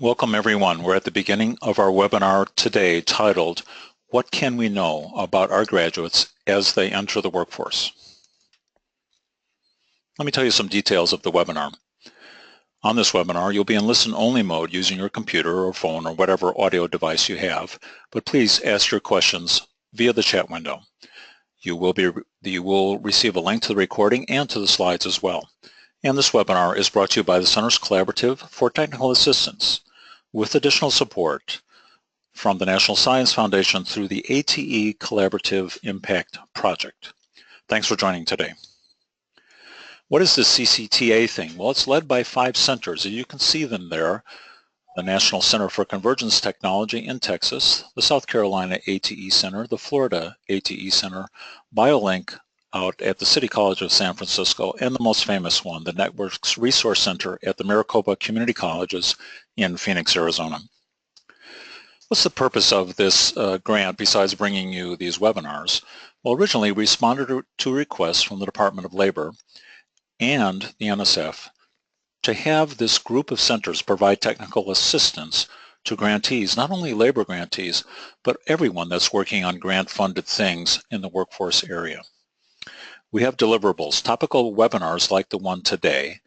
Welcome everyone. We're at the beginning of our webinar today titled, What Can We Know About Our Graduates as They Enter the Workforce? Let me tell you some details of the webinar. On this webinar, you'll be in listen-only mode using your computer or phone or whatever audio device you have, but please ask your questions via the chat window. You will receive a link to the recording and to the slides as well. And this webinar is brought to you by the Centers Collaborative for Technical Assistance, with additional support from the National Science Foundation through the ATE Collaborative Impact Project. Thanks for joining today. What is the CCTA thing? Well, it's led by 5 centers, and you can see them there. The National Center for Convergence Technology in Texas, the South Carolina ATE Center, the Florida ATE Center, BioLink out at the City College of San Francisco, and the most famous one, the Networks Resource Center at the Maricopa Community Colleges in Phoenix, Arizona. What's the purpose of this grant besides bringing you these webinars? Well, originally we responded to requests from the Department of Labor and the NSF to have this group of centers provide technical assistance to grantees, not only labor grantees, but everyone that's working on grant-funded things in the workforce area. We have deliverables, topical webinars like the one today,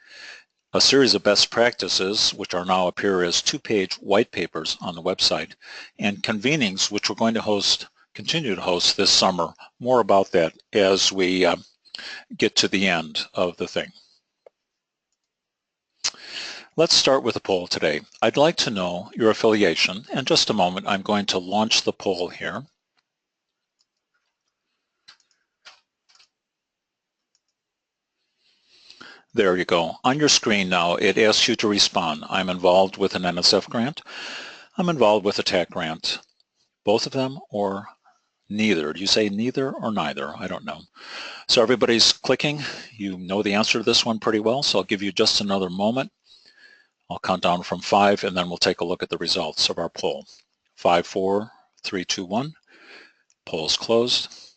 a series of best practices, which are now appear as 2-page white papers on the website, and convenings, which we're going to continue to host this summer. More about that as we get to the end of the thing. Let's start with a poll today. I'd like to know your affiliation. In just a moment, I'm going to launch the poll here. There you go. On your screen now, it asks you to respond. I'm involved with an NSF grant. I'm involved with a TAC grant. Both of them or neither? Do you say neither or neither? I don't know. So everybody's clicking. You know the answer to this one pretty well, so I'll give you just another moment. I'll count down from 5, and then we'll take a look at the results of our poll. 5, 4, 3, 2, 1. Poll's closed.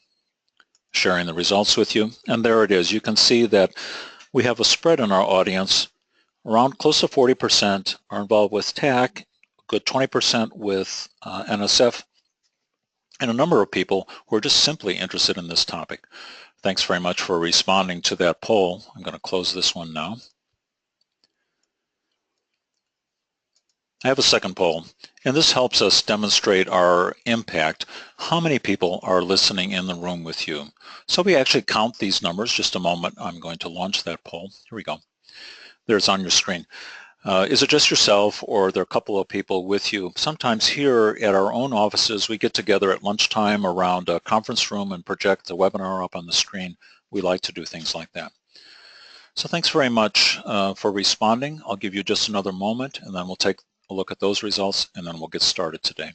Sharing the results with you. And there it is. You can see that we have a spread in our audience. Around close to 40% are involved with TAC, a good 20% with NSF, and a number of people who are just simply interested in this topic. Thanks very much for responding to that poll. I'm going to close this one now. I have a second poll, and this helps us demonstrate our impact. How many people are listening in the room with you? So we actually count these numbers. Just a moment, I'm going to launch that poll. Here we go. There's on your screen. Is it just yourself, or are there a couple of people with you? Sometimes here at our own offices, we get together at lunchtime around a conference room and project the webinar up on the screen. We like to do things like that. So thanks very much for responding. I'll give you just another moment, and then we'll take a look at those results, and then we'll get started today.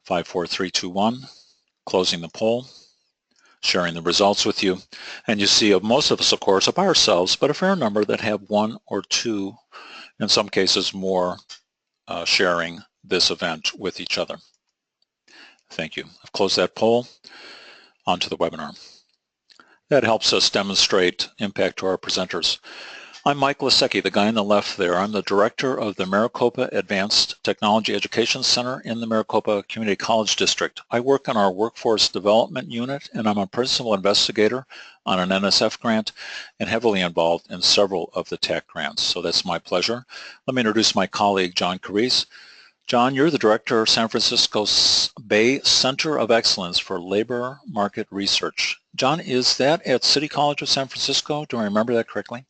5, 4, 3, 2, 1. Closing the poll. Sharing the results with you. And you see most of us, of course, are by ourselves, but a fair number that have 1 or 2, in some cases more, sharing this event with each other. Thank you. I've closed that poll. On to the webinar. That helps us demonstrate impact to our presenters. I'm Mike Lasecki, the guy on the left there. I'm the director of the Maricopa Advanced Technology Education Center in the Maricopa Community College District. I work on our workforce development unit, and I'm a principal investigator on an NSF grant and heavily involved in several of the TAC grants. So that's my pleasure. Let me introduce my colleague, John Carice. John, you're the director of San Francisco Bay Center of Excellence for Labor Market Research. John, is that at City College of San Francisco? Do I remember that correctly?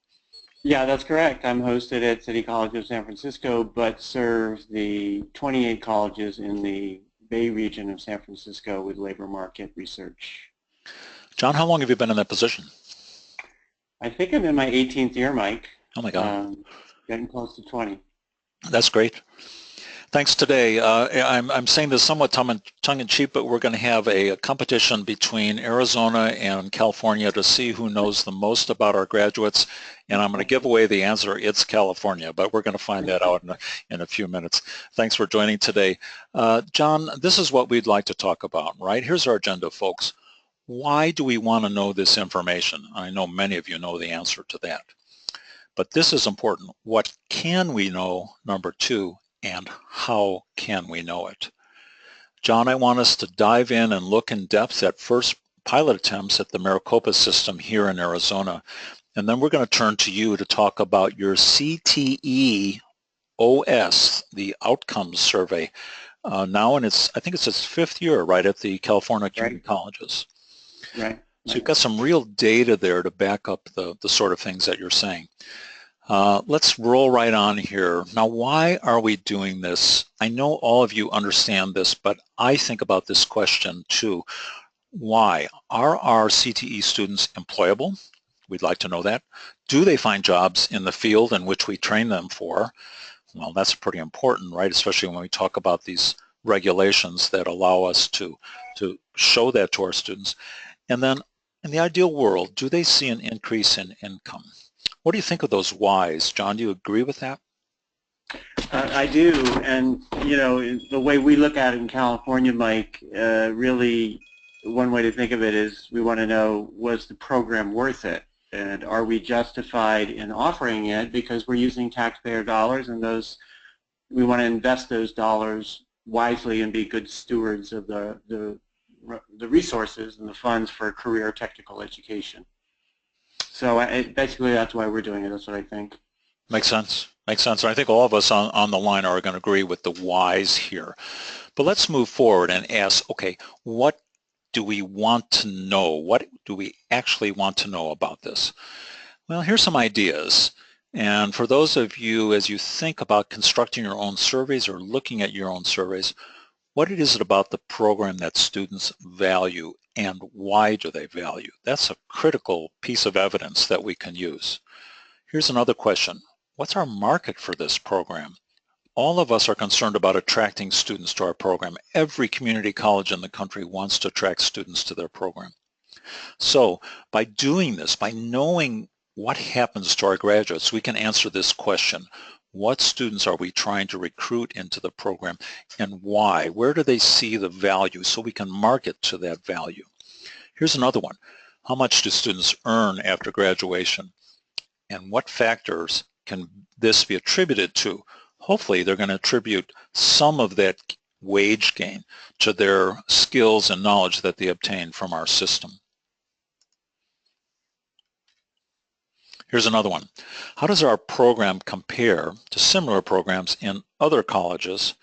Yeah, that's correct. I'm hosted at City College of San Francisco, but serve the 28 colleges in the Bay region of San Francisco with labor market research. John, how long have you been in that position? I think I'm in my 18th year, Mike. Oh my God. Getting close to 20. That's great. Thanks today. I'm saying this somewhat tongue-in-cheek, but we're going to have a competition between Arizona and California to see who knows the most about our graduates. And I'm going to give away the answer. It's California, but we're going to find that out in a few minutes. Thanks for joining today. John, this is what we'd like to talk about, right? Here's our agenda, folks. Why do we want to know this information? I know many of you know the answer to that. But this is important. What can we know, number 2, and how can we know it? John, I want us to dive in and look in depth at first pilot attempts at the Maricopa system here in Arizona. And then we're going to turn to you to talk about your CTE OS, the outcomes survey. Now, and I think it's its 5th year, right, at the California Community Colleges. Right. So you've got some real data there to back up the sort of things that you're saying. Let's roll right on here. Now, why are we doing this? I know all of you understand this, but I think about this question too. Why? Are our CTE students employable? We'd like to know that. Do they find jobs in the field in which we train them for? Well, that's pretty important, right? Especially when we talk about these regulations that allow us to show that to our students. And then in the ideal world, do they see an increase in income? What do you think of those whys? John, do you agree with that? I do, and you know, the way we look at it in California, Mike, really one way to think of it is we want to know, was the program worth it? And are we justified in offering it because we're using taxpayer dollars, and those we want to invest those dollars wisely and be good stewards of the resources and the funds for career technical education. So basically that's why we're doing it. That's what I think. Makes sense. Makes sense. And I think all of us on the line are going to agree with the whys here. But let's move forward and ask, okay, what do we want to know? What do we actually want to know about this? Well, here's some ideas. And for those of you, as you think about constructing your own surveys or looking at your own surveys, what is it about the program that students value and why do they value? That's a critical piece of evidence that we can use. Here's another question. What's our market for this program? All of us are concerned about attracting students to our program. Every community college in the country wants to attract students to their program. So by doing this, by knowing what happens to our graduates, we can answer this question. What students are we trying to recruit into the program and why? Where do they see the value so we can market to that value? Here's another one. How much do students earn after graduation? And what factors can this be attributed to? Hopefully they're going to attribute some of that wage gain to their skills and knowledge that they obtain from our system. Here's another one. How does our program compare to similar programs in other colleges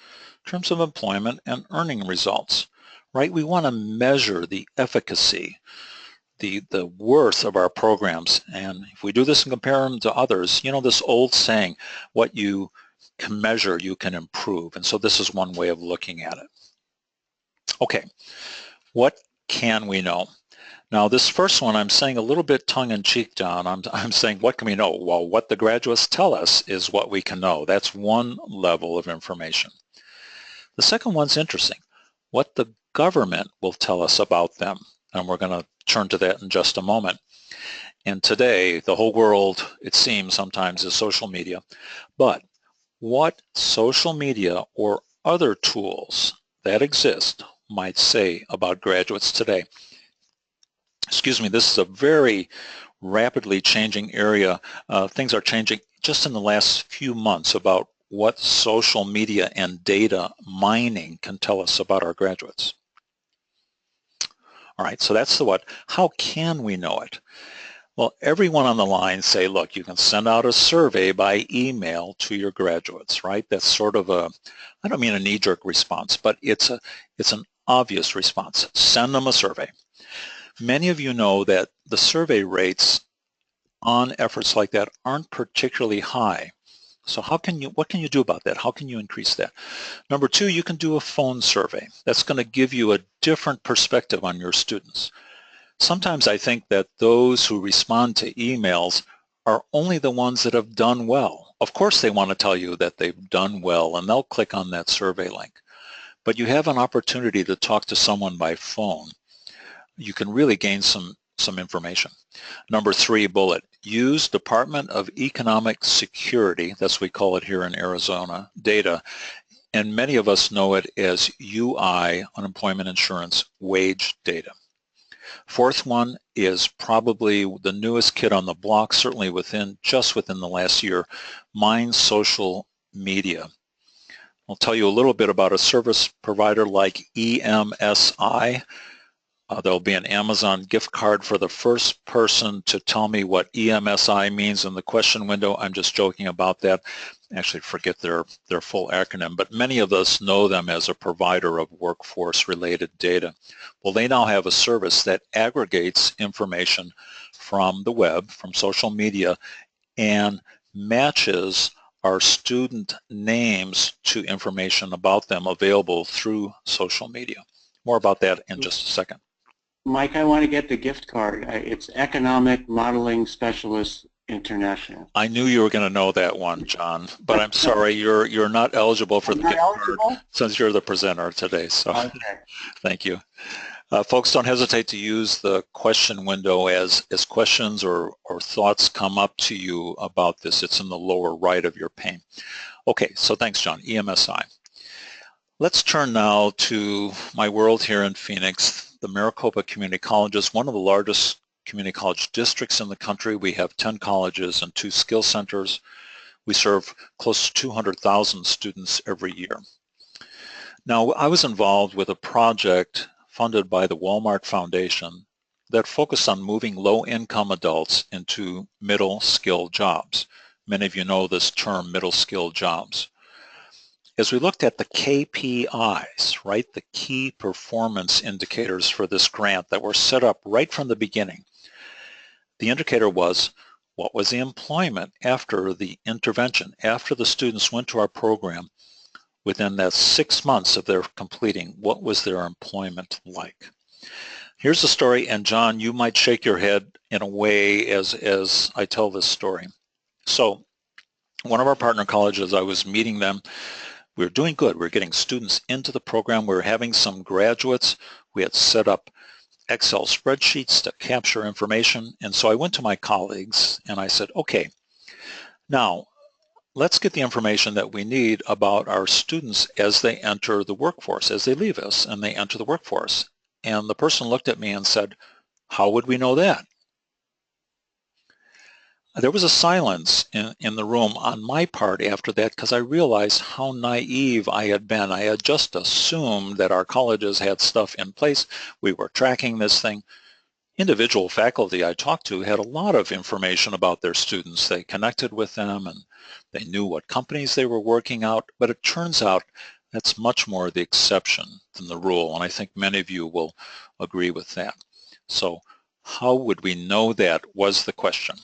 in terms of employment and earning results? Right? We want to measure the efficacy, the worth of our programs. And if we do this and compare them to others, you know this old saying, what you can measure, you can improve. And so this is one way of looking at it. Okay, what can we know? Now this first one I'm saying a little bit tongue-in-cheek, John. I'm saying what can we know? Well, what the graduates tell us is what we can know. That's one level of information. The second one's interesting. What the government will tell us about them. And we're going to turn to that in just a moment. And today, the whole world, it seems sometimes, is social media. But what social media or other tools that exist might say about graduates today? Excuse me, this is a very rapidly changing area. Things are changing just in the last few months about what social media and data mining can tell us about our graduates. All right, so that's the what. How can we know it? Well, everyone on the line say, look, you can send out a survey by email to your graduates, right? That's sort of a, I don't mean a knee-jerk response, but it's an obvious response. Send them a survey. Many of you know that the survey rates on efforts like that aren't particularly high. So what can you do about that? How can you increase that? Number two, you can do a phone survey. That's going to give you a different perspective on your students. Sometimes I think that those who respond to emails are only the ones that have done well. Of course they want to tell you that they've done well and they'll click on that survey link. But you have an opportunity to talk to someone by phone. You can really gain some information. Number three bullet, use Department of Economic Security, that's what we call it here in Arizona, data, and many of us know it as UI, unemployment insurance, wage data. Fourth one is probably the newest kid on the block, certainly just within the last year, Mind Social Media. I'll tell you a little bit about a service provider like EMSI. There'll be an Amazon gift card for the first person to tell me what EMSI means in the question window. I'm just joking about that. Actually, forget their full acronym, but many of us know them as a provider of workforce-related data. Well, they now have a service that aggregates information from the web, from social media, and matches our student names to information about them available through social media. More about that in just a second. Mike, I want to get the gift card. It's Economic Modeling Specialist International. I knew you were going to know that one, John, but I'm sorry, you're not eligible for the gift card since you're the presenter today. So okay. Thank you. Folks, don't hesitate to use the question window as questions or thoughts come up to you about this. It's in the lower right of your pane. Okay, so thanks, John. EMSI. Let's turn now to my world here in Phoenix. The Maricopa Community College is one of the largest community college districts in the country. We have 10 colleges and 2 skill centers. We serve close to 200,000 students every year. Now, I was involved with a project funded by the Walmart Foundation that focused on moving low-income adults into middle-skill jobs. Many of you know this term, middle-skill jobs. As we looked at the KPIs, right, the key performance indicators for this grant that were set up right from the beginning, the indicator was, what was the employment after the intervention, after the students went to our program? Within that 6 months of their completing, what was their employment like? Here's the story, and John, you might shake your head in a way as I tell this story. So one of our partner colleges, I was meeting them. We were doing good. We were getting students into the program. We were having some graduates. We had set up Excel spreadsheets to capture information. And so I went to my colleagues and I said, okay, now let's get the information that we need about our students as they enter the workforce, as they leave us and they enter the workforce. And the person looked at me and said, how would we know that? There was a silence in the room on my part after that because I realized how naive I had been. I had just assumed that our colleges had stuff in place. We were tracking this thing. Individual faculty I talked to had a lot of information about their students. They connected with them and they knew what companies they were working out, but it turns out that's much more the exception than the rule, and I think many of you will agree with that. So how would we know that was the question.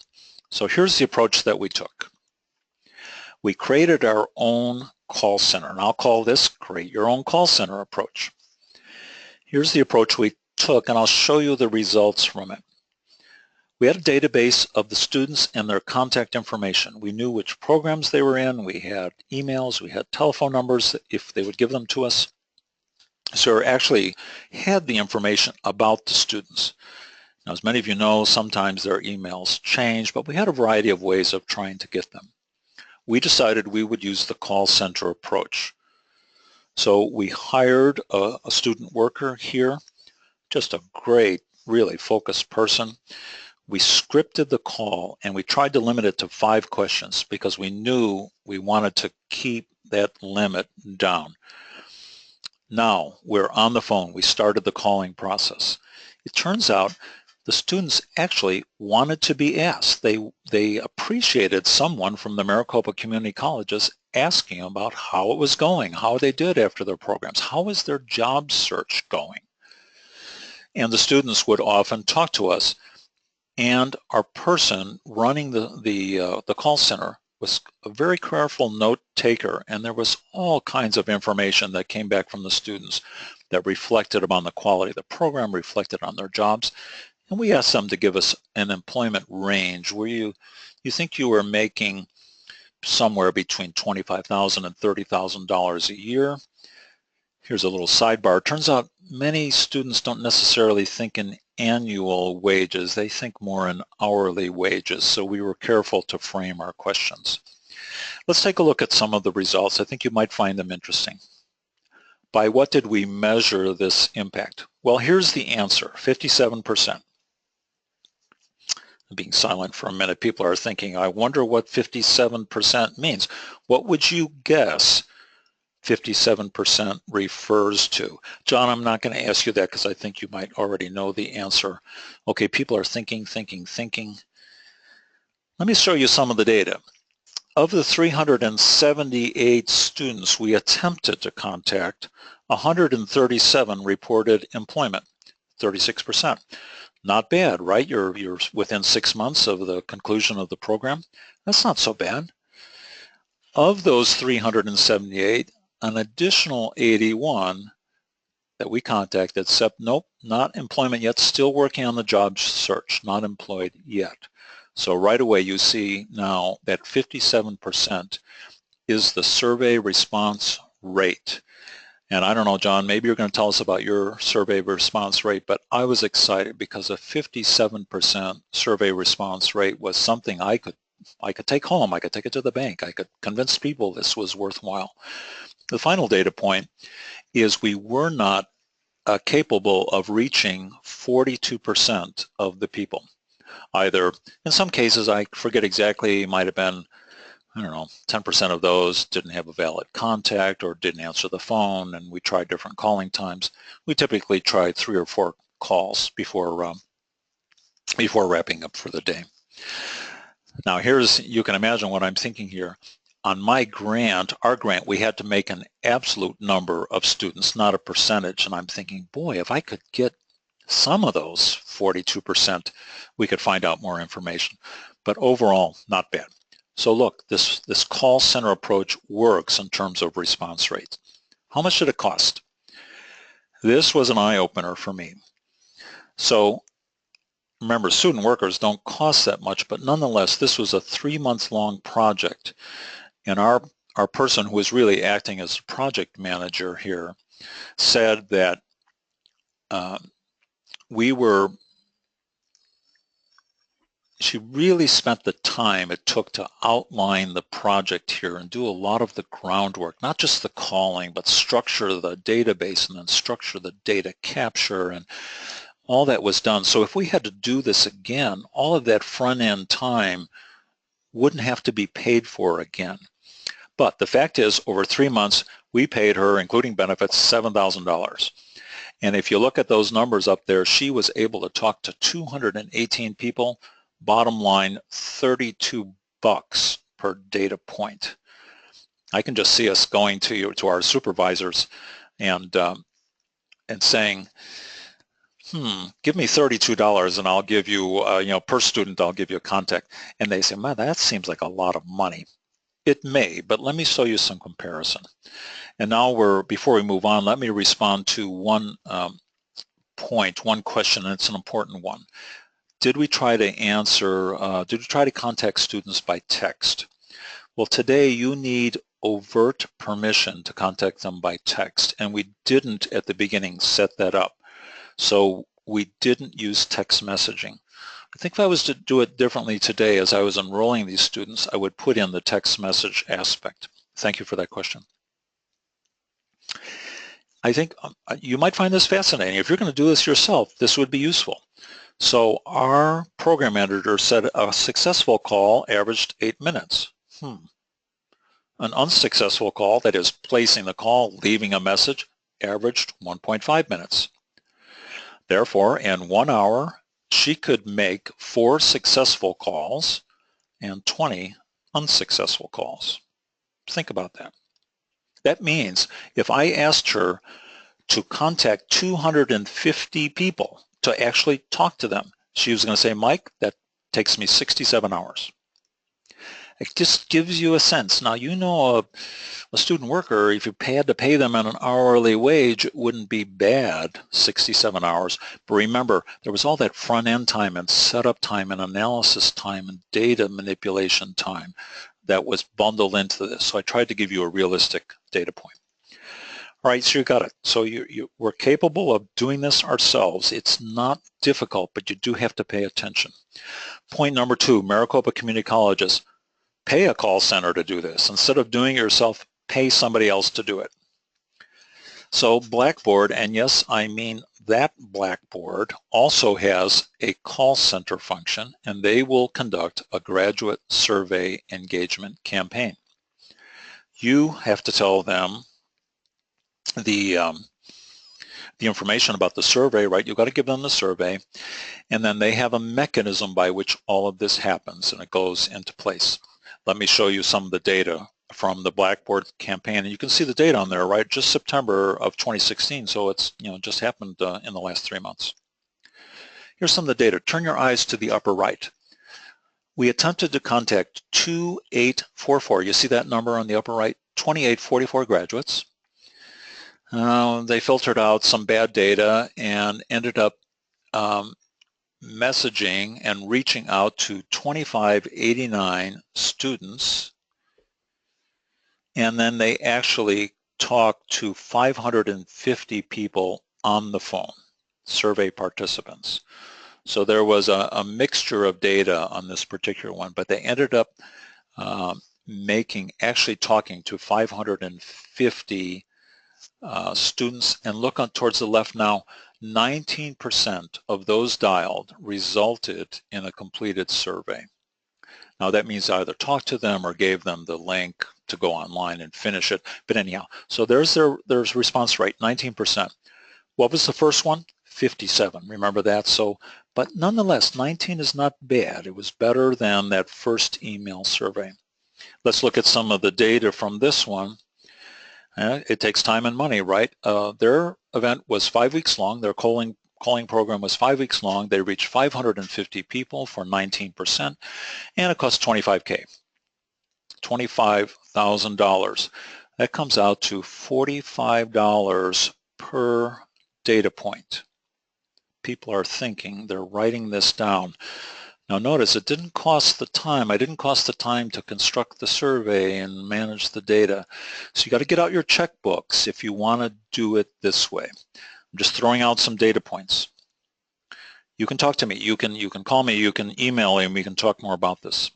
So here's the approach that we took. We created our own call center, and I'll call this create your own call center approach. Here's the approach we took, and I'll show you the results from it. We had a database of the students and their contact information. We knew which programs they were in. We had emails. We had telephone numbers if they would give them to us. So we actually had the information about the students. Now, as many of you know, sometimes their emails change, but we had a variety of ways of trying to get them. We decided we would use the call center approach. So we hired a student worker here, just a great, really focused person. We scripted the call and we tried to limit it to 5 questions because we knew we wanted to keep that limit down. Now we're on the phone. We started the calling process. It turns out the students actually wanted to be asked. They appreciated someone from the Maricopa Community Colleges asking about how it was going, how they did after their programs, how is their job search going. And the students would often talk to us, and our person running the call center was a very careful note taker, and there was all kinds of information that came back from the students that reflected upon the quality of the program, reflected on their jobs. And we asked them to give us an employment range where you think you were making somewhere between $25,000 and $30,000 a year. Here's a little sidebar. It turns out many students don't necessarily think in annual wages. They think more in hourly wages. So we were careful to frame our questions. Let's take a look at some of the results. I think you might find them interesting. By what did we measure this impact? Well, here's the answer, 57%. Being silent for a minute, people are thinking, I wonder what 57% means. What would you guess 57% refers to? John, I'm not going to ask you that because I think you might already know the answer. Okay, people are thinking. Let me show you some of the data. Of the 378 students we attempted to contact, 137 reported employment, 36%. Not bad, right? You're within 6 months of the conclusion of the program. That's not so bad. Of those 378, an additional 81 that we contacted said, nope, not employment yet, still working on the job search, not employed yet. So right away you see now that 57% is the survey response rate. And I don't know, John, maybe you're going to tell us about your survey response rate, but I was excited because a 57% survey response rate was something I could take home. I could take it to the bank. I could convince people this was worthwhile. The final data point is we were not capable of reaching 42% of the people. Either, in some cases, I forget exactly, might have been, I don't know, 10% of those didn't have a valid contact or didn't answer the phone, and we tried different calling times. We typically tried 3 or 4 calls before wrapping up for the day. Now you can imagine what I'm thinking here. On my grant, our grant, we had to make an absolute number of students, not a percentage, and I'm thinking, boy, if I could get some of those 42%, we could find out more information. But overall, not bad. So look, this call center approach works in terms of response rates. How much did it cost? This was an eye-opener for me. So remember, student workers don't cost that much, but nonetheless, this was a 3-month-long project. And our person who was really acting as a project manager here said that she really spent the time it took to outline the project here and do a lot of the groundwork, not just the calling, but structure the database and then structure the data capture, and all that was done. So if we had to do this again, all of that front-end time wouldn't have to be paid for again. But the fact is, over 3 months, we paid her, including benefits, $7,000. And if you look at those numbers up there, she was able to talk to 218 people. Bottom line, $32 per data point. I can just see us going to our supervisors and saying, give me $32 and I'll give you, per student, I'll give you a contact. And they say, man, that seems like a lot of money. It may, but let me show you some comparison. And now before we move on, let me respond to one question, and it's an important one. Did we try to contact students by text? Well, today you need overt permission to contact them by text, and we didn't at the beginning set that up. So we didn't use text messaging. I think if I was to do it differently today as I was enrolling these students, I would put in the text message aspect. Thank you for that question. I think you might find this fascinating. If you're going to do this yourself, this would be useful. So our program editor said a successful call averaged 8 minutes. An unsuccessful call, that is placing the call, leaving a message, averaged 1.5 minutes. Therefore, in 1 hour, she could make 4 successful calls and 20 unsuccessful calls. Think about that. That means if I asked her to contact 250 people to actually talk to them, she was going to say, Mike, that takes me 67 hours. It just gives you a sense. Now, a student worker, if you had to pay them on an hourly wage, it wouldn't be bad, 67 hours. But remember, there was all that front-end time and setup time and analysis time and data manipulation time that was bundled into this. So I tried to give you a realistic data point. All right, so you got it. So we're capable of doing this ourselves. It's not difficult, but you do have to pay attention. Point number 2, Maricopa Community Colleges. Pay a call center to do this. Instead of doing it yourself, pay somebody else to do it. So Blackboard, and yes, I mean that Blackboard, also has a call center function, and they will conduct a graduate survey engagement campaign. You have to tell them the information about the survey, right? You've got to give them the survey, and then they have a mechanism by which all of this happens and it goes into place. Let me show you some of the data from the Blackboard campaign, and you can see the data on there, right? Just September of 2016, so it's just happened in the last 3 months. Here's some of the data. Turn your eyes to the upper right. We attempted to contact 2844. You see that number on the upper right? 2844 graduates. They filtered out some bad data and ended up messaging and reaching out to 2589 students, and then they actually talked to 550 people on the phone, survey participants. So there was a mixture of data on this particular one, but they ended up actually talking to 550 students. And look on towards the left now, 19% of those dialed resulted in a completed survey. Now that means I either talked to them or gave them the link to go online and finish it. But anyhow, so there's response rate, 19%. What was the first one? 57. Remember that? So, but nonetheless, 19 is not bad. It was better than that first email survey. Let's look at some of the data from this one. It takes time and money, right? Their event was 5 weeks long. Their calling program was 5 weeks long. They reached 550 people for 19%, and it cost $25K, $25,000. That comes out to $45 per data point. People are thinking, they're writing this down. Now notice it didn't cost the time. I didn't cost the time to construct the survey and manage the data. So you got to get out your checkbooks if you want to do it this way. I'm just throwing out some data points. You can talk to me. You can call me. You can email me. We can talk more about this.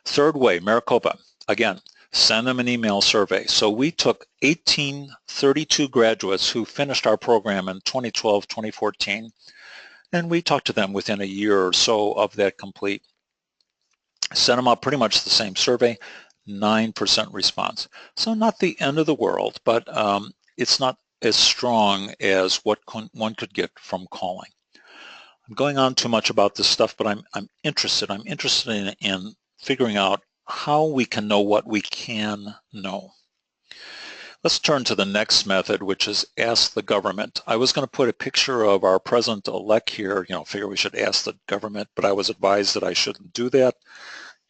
Third way, Maricopa. Again, send them an email survey. So we took 1832 graduates who finished our program in 2012, 2014. And we talked to them within a year or so of that complete. Sent them out pretty much the same survey, 9% response. So not the end of the world, but it's not as strong as what one could get from calling. I'm going on too much about this stuff, but I'm interested. I'm interested in figuring out how we can know what we can know. Let's turn to the next method, which is ask the government. I was going to put a picture of our president-elect here, figure we should ask the government, but I was advised that I shouldn't do that.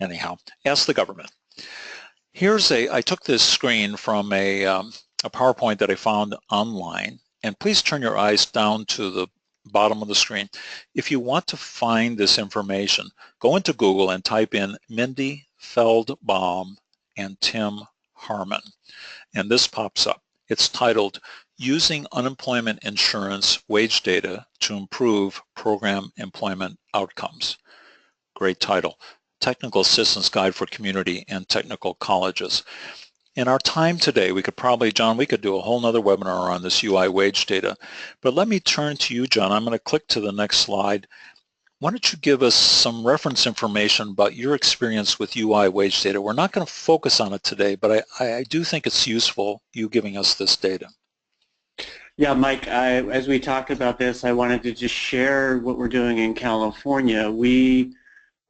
Anyhow, ask the government. I took this screen from a PowerPoint that I found online, and please turn your eyes down to the bottom of the screen. If you want to find this information, go into Google and type in Mindy Feldbaum and Tim Harmon. And this pops up. It's titled, Using Unemployment Insurance Wage Data to Improve Program Employment Outcomes. Great title. Technical Assistance Guide for Community and Technical Colleges. In our time today, we could probably, John, we could do a whole nother webinar on this UI wage data. But let me turn to you, John. I'm going to click to the next slide. Why don't you give us some reference information about your experience with UI wage data? We're not going to focus on it today, but I do think it's useful, you giving us this data. Yeah, Mike, as we talked about this, I wanted to just share what we're doing in California. We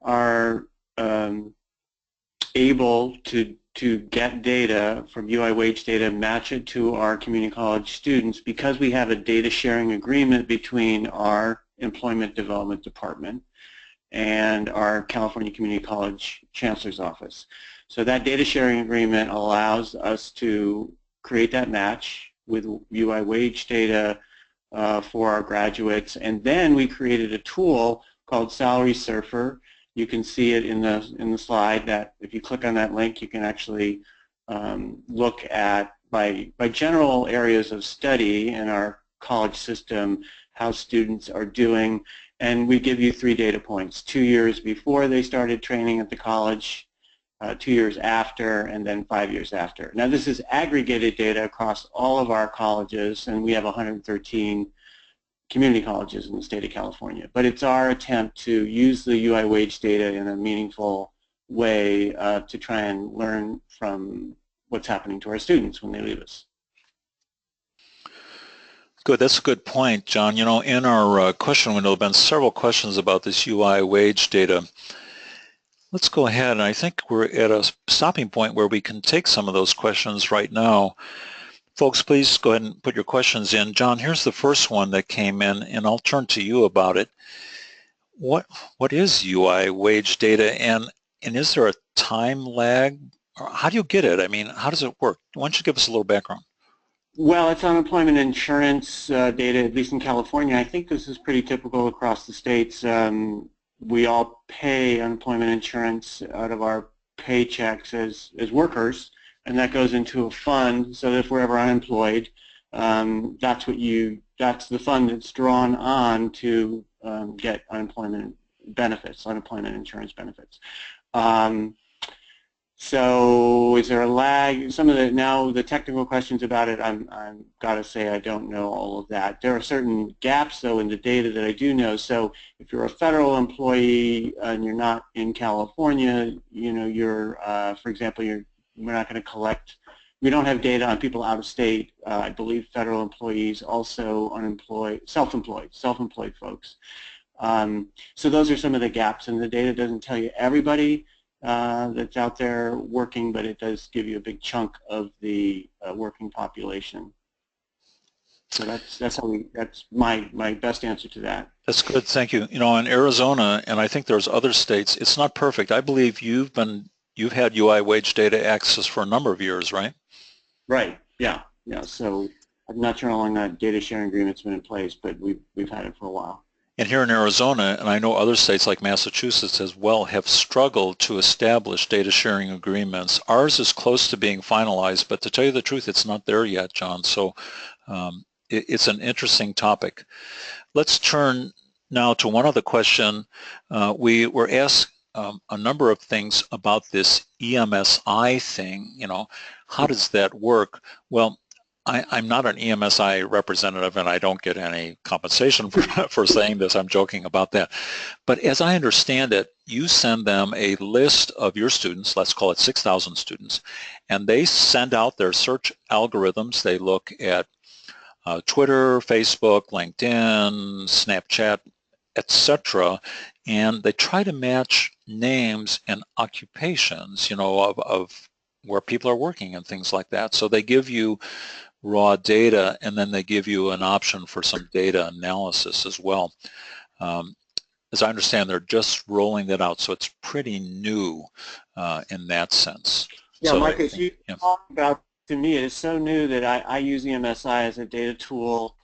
are able to get data from UI wage data, match it to our community college students because we have a data sharing agreement between our Employment Development Department and our California Community College Chancellor's Office. So that data sharing agreement allows us to create that match with UI wage data for our graduates, and then we created a tool called Salary Surfer. You can see it in the slide that if you click on that link, you can actually look at by general areas of study in our college system how students are doing, and we give you 3 data points: 2 years before they started training at the college, 2 years after, and then 5 years after. Now this is aggregated data across all of our colleges, and we have 113 community colleges in the state of California. But it's our attempt to use the UI wage data in a meaningful way to try and learn from what's happening to our students when they leave us. Good, that's a good point, John. You know, in our question window, there have been several questions about this UI wage data. Let's go ahead, and I think we're at a stopping point where we can take some of those questions right now. Folks, please go ahead and put your questions in. John, here's the first one that came in, and I'll turn to you about it. What is UI wage data, and is there a time lag? Or how do you get it? I mean, how does it work? Why don't you give us a little background? Well, it's unemployment insurance data, at least in California. I think this is pretty typical across the states. We all pay unemployment insurance out of our paychecks as workers, and that goes into a fund. So if we're ever unemployed, that's the fund that's drawn on to get unemployment benefits, unemployment insurance benefits. So is there a lag? Some of the technical questions about it, I'm got to say I don't know all of that. There are certain gaps though in the data that I do know. So if you're a federal employee and you're not in California, you know, you're, for example, we're not going to collect, we don't have data on people out of state. I believe federal employees, also unemployed, self-employed folks. So those are some of the gaps, and the data doesn't tell you everybody that's out there working, but it does give you a big chunk of the working population. So that's my best answer to that. That's good, thank you. You know, in Arizona, and I think there's other states, it's not perfect. I believe you've had UI wage data access for a number of years, right? Right. Yeah. So I'm not sure how long that data sharing agreement's been in place, but we've had it for a while. And here in Arizona, and I know other states like Massachusetts as well, have struggled to establish data sharing agreements. Ours is close to being finalized, but to tell you the truth, it's not there yet, John. So it's an interesting topic. Let's turn now to one other question. We were asked a number of things about this EMSI thing. You know, how does that work? Well, I'm not an EMSI representative, and I don't get any compensation for saying this. I'm joking about that. But as I understand it, you send them a list of your students, let's call it 6,000 students, and they send out their search algorithms. They look at Twitter, Facebook, LinkedIn, Snapchat, etc., and they try to match names and occupations, you know, of where people are working and things like that. So they give you raw data, and then they give you an option for some data analysis as well. As I understand, they're just rolling that out, so it's pretty new in that sense. Yeah, so, Mike, as you talk about, to me, it is so new that I use EMSI as a data tool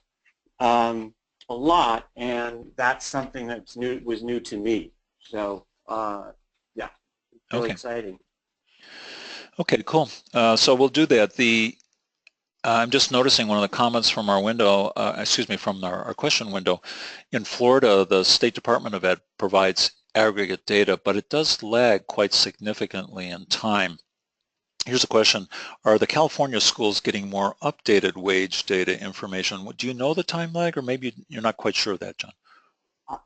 a lot, and that's something that's was new to me. So, yeah, really exciting. Okay, cool. So we'll do that. I'm just noticing one of the comments from our window, from our question window. In Florida, the State Department of Ed provides aggregate data, but it does lag quite significantly in time. Here's a question. Are the California schools getting more updated wage data information? Do you know the time lag, or maybe you're not quite sure of that, John?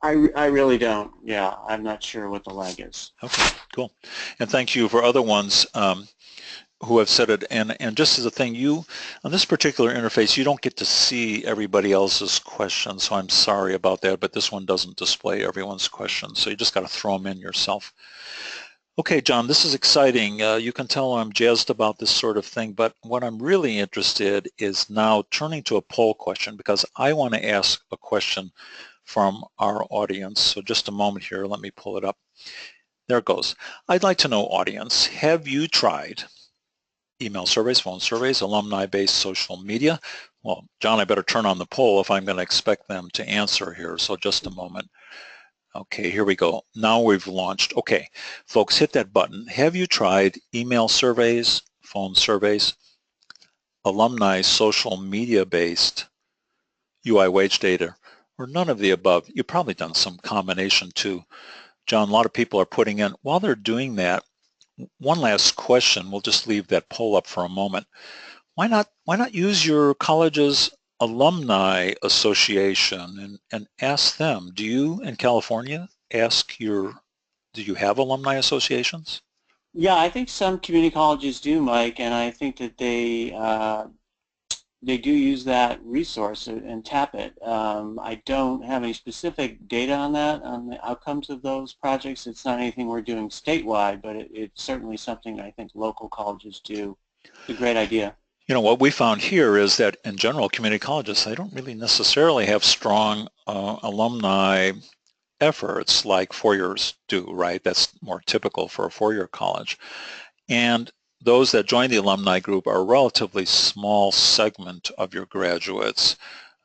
I really don't. Yeah, I'm not sure what the lag is. Okay, cool. And thank you for other ones who have said it, and just as a thing, on this particular interface, you don't get to see everybody else's questions, so I'm sorry about that, but this one doesn't display everyone's questions, so you just got to throw them in yourself. Okay, John, this is exciting. You can tell I'm jazzed about this sort of thing, but what I'm really interested is now turning to a poll question, because I want to ask a question from our audience. So just a moment here, let me pull it up. There it goes. I'd like to know, audience, have you tried email surveys, phone surveys, alumni-based social media? Well, John, I better turn on the poll if I'm going to expect them to answer here, so just a moment. Okay, here we go. Now we've launched. Okay, folks, hit that button. Have you tried email surveys, phone surveys, alumni social media-based UI wage data, or none of the above? You've probably done some combination too. John, a lot of people are putting in, while they're doing that, One last question. We'll just leave that poll up for a moment. Why not use your college's alumni association and ask them? Do you in California do you have alumni associations? Yeah, I think some community colleges do, Mike, and I think that they do use that resource and tap it. I don't have any specific data on that, on the outcomes of those projects. It's not anything we're doing statewide, but it's certainly something I think local colleges do. It's a great idea. You know, what we found here is that in general, community colleges, they don't really necessarily have strong alumni efforts like four-years do, right? That's more typical for a four-year college. And those that join the alumni group are a relatively small segment of your graduates.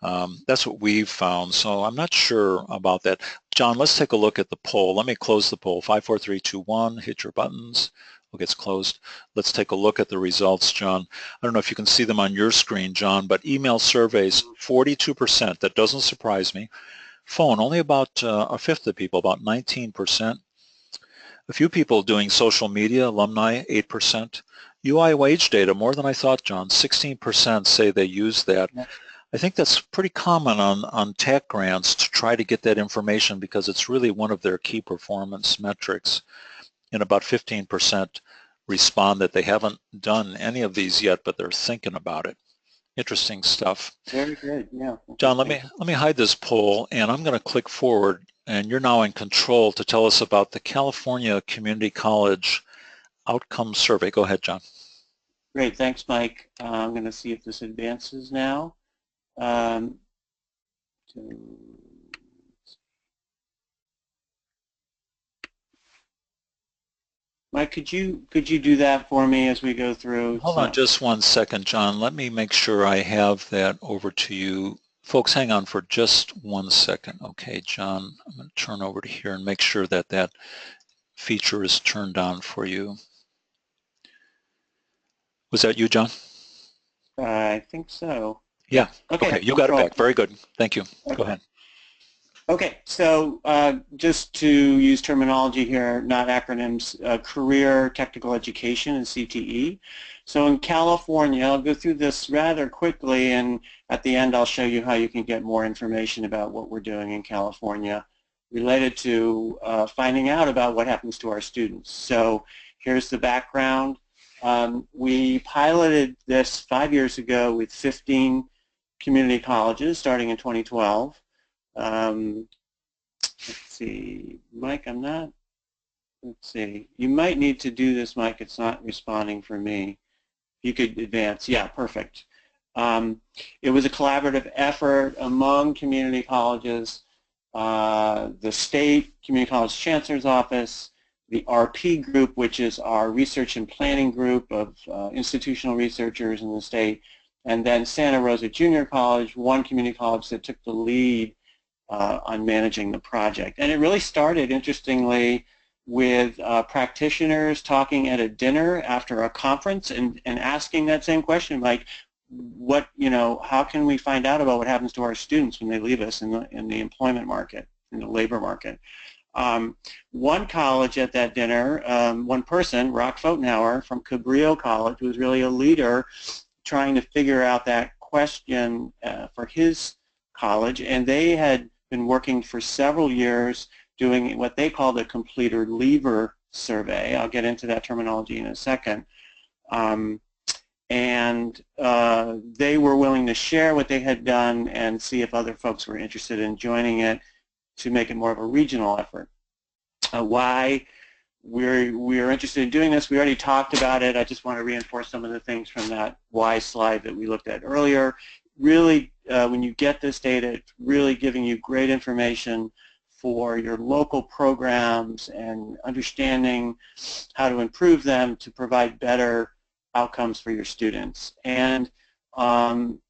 That's what we've found, so I'm not sure about that. John, let's take a look at the poll. Let me close the poll. 5, 4, 3, 2, 1. Hit your buttons. Look, it's closed. Let's take a look at the results, John. I don't know if you can see them on your screen, John, but email surveys, 42%. That doesn't surprise me. Phone, only about a fifth of people, about 19%. A few people doing social media, alumni, 8%. UI wage data, more than I thought, John. 16% say they use that. Yeah. I think that's pretty common on TAC grants to try to get that information because it's really one of their key performance metrics. And about 15% respond that they haven't done any of these yet, but they're thinking about it. Interesting stuff. Very good, yeah. John, let me hide this poll, and I'm going to click forward, and you're now in control to tell us about the California Community College Outcome Survey. Go ahead, John. Great, thanks, Mike. I'm going to see if this advances now. Mike, could you do that for me as we go through? Hold on just 1 second, John. Let me make sure I have that over to you. Folks, hang on for just 1 second. Okay, John, I'm going to turn over to here and make sure that that feature is turned on for you. Was that you, John? I think so. Yeah. Okay, you got it back. Very good. Thank you. Okay. Go ahead. Okay, so just to use terminology here, not acronyms, career technical education and CTE. So in California, I'll go through this rather quickly, and at the end I'll show you how you can get more information about what we're doing in California related to finding out about what happens to our students. So here's the background. We piloted this 5 years ago with 15 community colleges starting in 2012. Let's see, Mike, let's see, you might need to do this, Mike, it's not responding for me. You could advance, yeah, perfect. It was a collaborative effort among community colleges, the state community college chancellor's office, the RP group, which is our research and planning group of institutional researchers in the state, and then Santa Rosa Junior College, one community college that took the lead on managing the project. And it really started, interestingly, with practitioners talking at a dinner after a conference and asking that same question, like, how can we find out about what happens to our students when they leave us in the employment market, in the labor market? One college at that dinner, one person, Rock Fotenhauer from Cabrillo College, was really a leader trying to figure out that question for his college, and they had been working for several years doing what they called a completer leaver survey. I'll get into that terminology in a second. And they were willing to share what they had done and see if other folks were interested in joining it to make it more of a regional effort. Why we're interested in doing this, we already talked about it. I just want to reinforce some of the things from that why slide that we looked at earlier. Really, when you get this data, it's really giving you great information for your local programs and understanding how to improve them to provide better outcomes for your students. And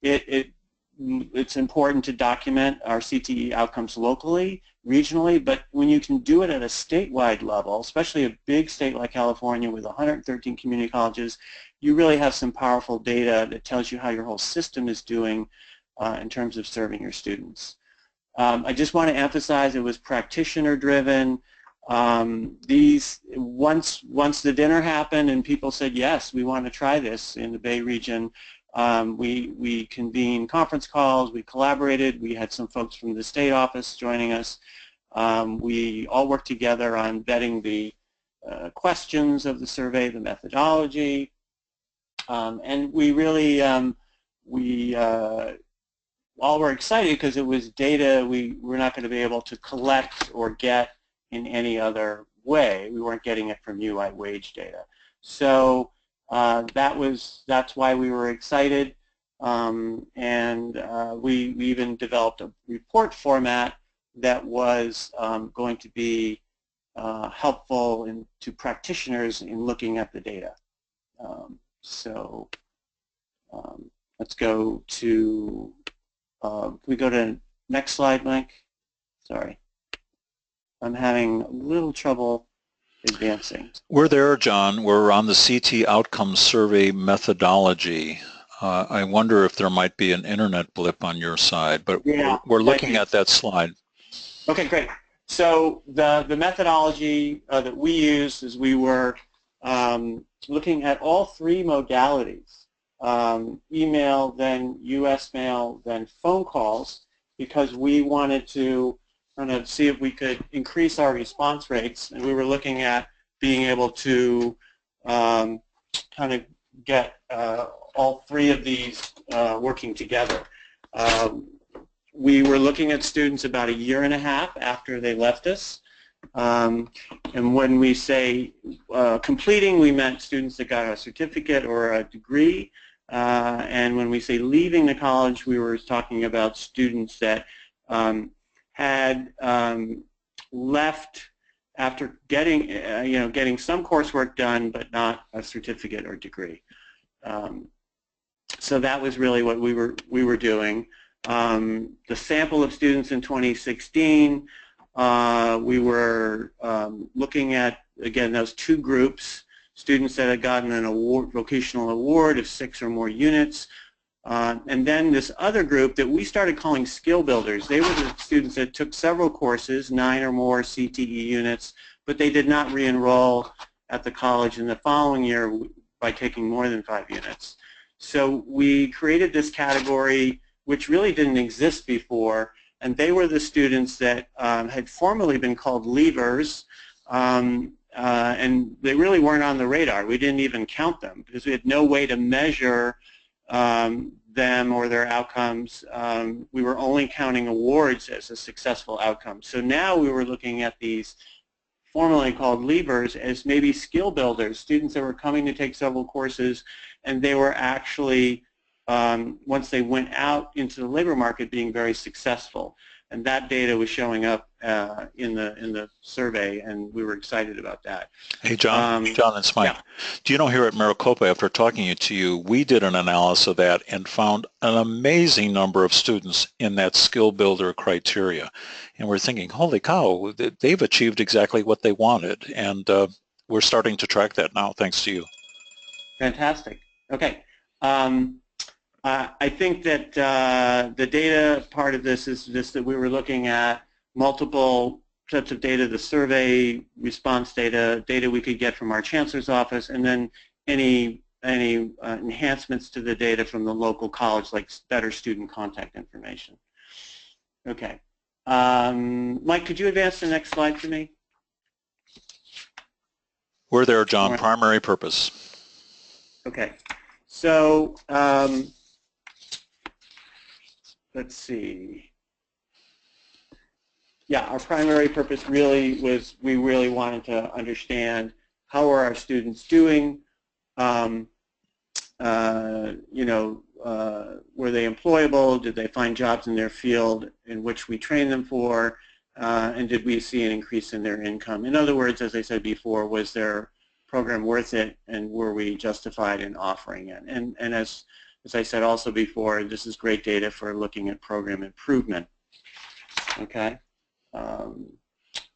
it's important to document our CTE outcomes locally, regionally, but when you can do it at a statewide level, especially a big state like California with 113 community colleges, you really have some powerful data that tells you how your whole system is doing in terms of serving your students. I just want to emphasize it was practitioner driven. Once the dinner happened and people said, yes, we want to try this in the Bay region, we convened conference calls, we collaborated, we had some folks from the state office joining us. We all worked together on vetting the questions of the survey, the methodology, and we really, all were excited because it was data we were not going to be able to collect or get in any other way. We weren't getting it from UI wage data. So that's why we were excited, and we even developed a report format that was going to be helpful to practitioners in looking at the data. Let's go to, can we go to next slide, Mike? Sorry. I'm having a little trouble advancing. We're there, John. We're on the CT Outcomes Survey methodology. I wonder if there might be an internet blip on your side, but yeah, we're looking at that slide. Okay, great. So the methodology that we used is we were looking at all three modalities, email, then US mail, then phone calls, because we wanted to kind of see if we could increase our response rates, and we were looking at being able to kind of get all three of these working together. We were looking at students about a year and a half after they left us, and when we say completing, we meant students that got a certificate or a degree, and when we say leaving the college, we were talking about students that had left after getting, getting some coursework done, but not a certificate or degree. So that was really what we were doing. The sample of students in 2016, we were looking at, again, those two groups, students that had gotten an award, vocational award of 6 or more units, and then this other group that we started calling skill builders. They were the students that took several courses, 9 or more CTE units, but they did not re-enroll at the college in the following year by taking more than 5 units. So we created this category which really didn't exist before, and they were the students that had formerly been called leavers, and they really weren't on the radar. We didn't even count them because we had no way to measure them or their outcomes. We were only counting awards as a successful outcome. So now we were looking at these formerly called leavers as maybe skill builders, students that were coming to take several courses, and they were actually, once they went out into the labor market, being very successful. And that data was showing up in the survey, and we were excited about that. Hey, John, it's Mike. Yeah. Do you know, here at Maricopa, after talking to you, we did an analysis of that and found an amazing number of students in that skill builder criteria. And we're thinking, holy cow, they've achieved exactly what they wanted. And we're starting to track that now, thanks to you. Fantastic. Okay. I think that the data part of this is just that we were looking at multiple sets of data, the survey response data, data we could get from our chancellor's office, and then any enhancements to the data from the local college, like better student contact information. Okay. Mike, could you advance the next slide for me? We're there, John. Right. Primary purpose. Okay. So let's see. Yeah, our primary purpose really was we really wanted to understand how are our students doing. Were they employable? Did they find jobs in their field in which we trained them for? And did we see an increase in their income? In other words, as I said before, was their program worth it, and were we justified in offering it? And as I said also before, this is great data for looking at program improvement. Okay.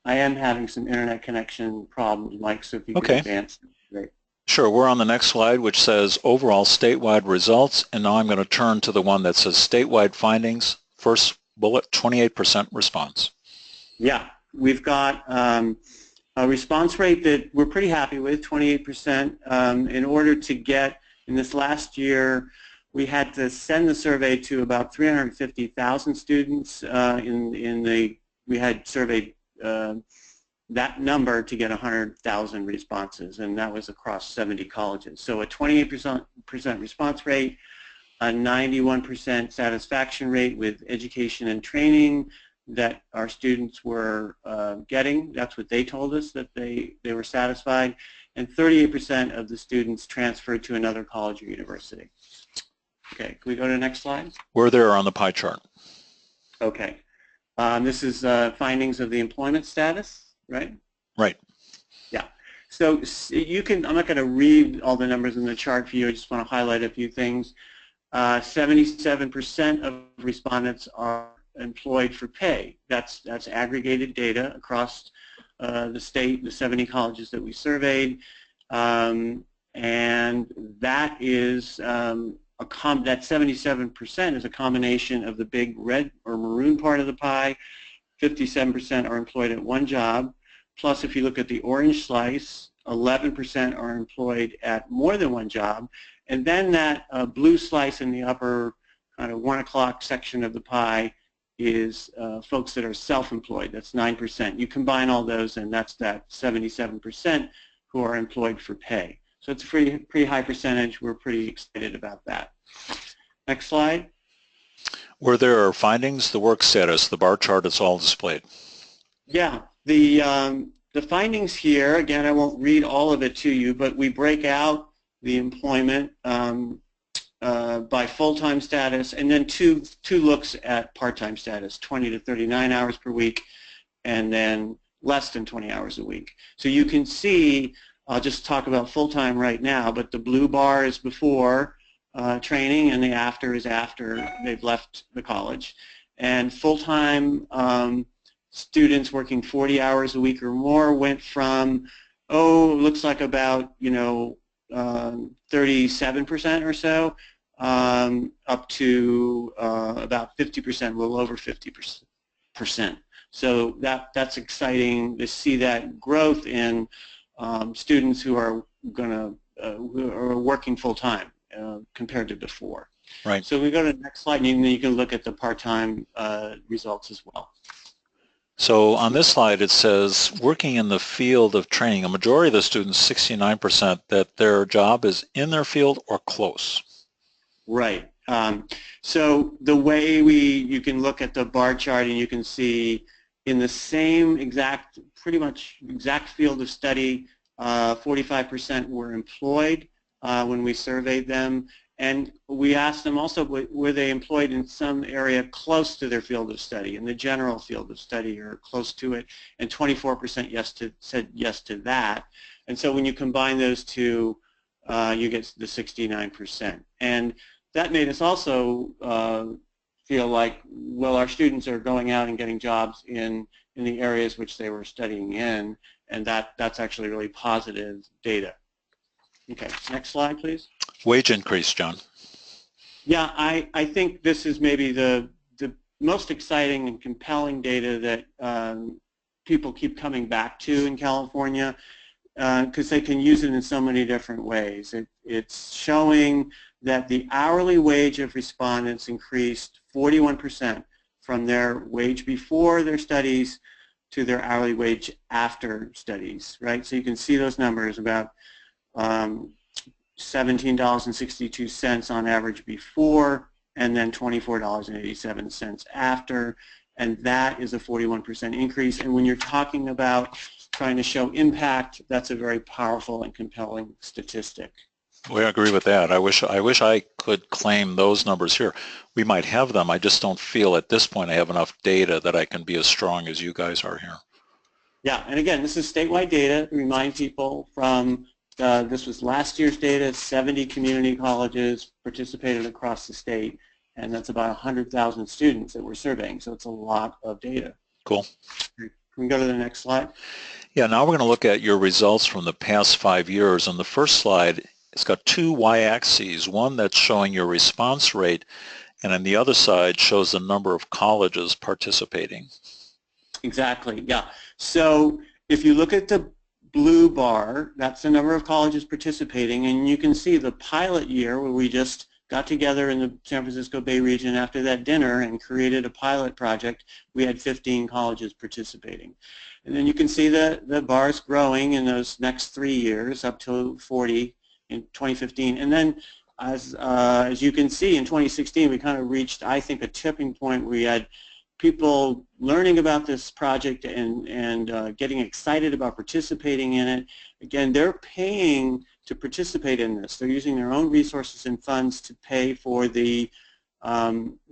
I am having some internet connection problems, Mike, so if you could advance. Great. Sure. We're on the next slide, which says overall statewide results, and now I'm going to turn to the one that says statewide findings. First bullet, 28% response. Yeah, we've got A response rate that we're pretty happy with, 28%. In order to get, in this last year, we had to send the survey to about 350,000 students. We had surveyed that number to get 100,000 responses, and that was across 70 colleges. So a 28% response rate, a 91% satisfaction rate with education and training that our students were getting. That's what they told us, that they were satisfied. And 38% of the students transferred to another college or university. Okay, can we go to the next slide? We're there on the pie chart. Okay. This is findings of the employment status, right? Right. Yeah. So you can, I'm not going to read all the numbers in the chart for you. I just want to highlight a few things. 77% of respondents are employed for pay. That's aggregated data across the state, the 70 colleges that we surveyed, and that is that 77% is a combination of the big red or maroon part of the pie. 57% are employed at one job. Plus, if you look at the orange slice, 11% are employed at more than one job. And then that blue slice in the upper kind of 1 o'clock section of the pie is folks that are self-employed. That's 9%. You combine all those, and that's that 77% who are employed for pay. So it's a pretty high percentage. We're pretty excited about that. Next slide. Where there are findings, the work status, the bar chart, it's all displayed. Yeah, the findings here, again, I won't read all of it to you, but we break out the employment by full-time status, and then two looks at part-time status, 20 to 39 hours per week, and then less than 20 hours a week. So you can see, I'll just talk about full-time right now, but the blue bar is before training, and the after is after they've left the college. And full-time students working 40 hours a week or more went from, looks like about, 37% or so, up to about 50%, a little over 50%. So that's exciting to see that growth in students who are who are working full time compared to before. Right. So we go to the next slide, and you can look at the part-time results as well. So on this slide it says working in the field of training. A majority of the students, 69%, that their job is in their field or close. Right. So the way you can look at the bar chart, and you can see in the same pretty much exact field of study, 45% were employed when we surveyed them. And we asked them also, were they employed in some area close to their field of study, in the general field of study or close to it, and 24% said yes to that. And so when you combine those two, you get the 69%. And that made us also feel like, well, our students are going out and getting jobs in the areas which they were studying in, and that's actually really positive data. Okay, next slide, please. Wage increase, John. Yeah, I think this is maybe the most exciting and compelling data that people keep coming back to in California, because they can use it in so many different ways. It's showing that the hourly wage of respondents increased 41% from their wage before their studies to their hourly wage after studies, right? So you can see those numbers, about $17.62 on average before, and then $24.87 after, and that is a 41% increase. And when you're talking about trying to show impact, that's a very powerful and compelling statistic. We agree with that. I wish I could claim those numbers here. We might have them. I just don't feel at this point I have enough data that I can be as strong as you guys are here. Yeah, and again, this is statewide data. Remind people from this was last year's data. 70 community colleges participated across the state, and that's about 100,000 students that we're surveying. So it's a lot of data. Cool. Can we go to the next slide? Yeah, now we're going to look at your results from the past 5 years. On the first slide, it's got two y-axes, one that's showing your response rate, and on the other side shows the number of colleges participating. Exactly, yeah. So If you look at the blue bar, that's the number of colleges participating, and you can see the pilot year where we just got together in the San Francisco Bay region after that dinner and created a pilot project. We had 15 colleges participating. And then you can see the bars growing in those next 3 years up to 40 in 2015. And then as you can see in 2016, we kind of reached, I think, a tipping point where we had people learning about this project and getting excited about participating in it. Again, they're paying to participate in this. They're using their own resources and funds to pay for the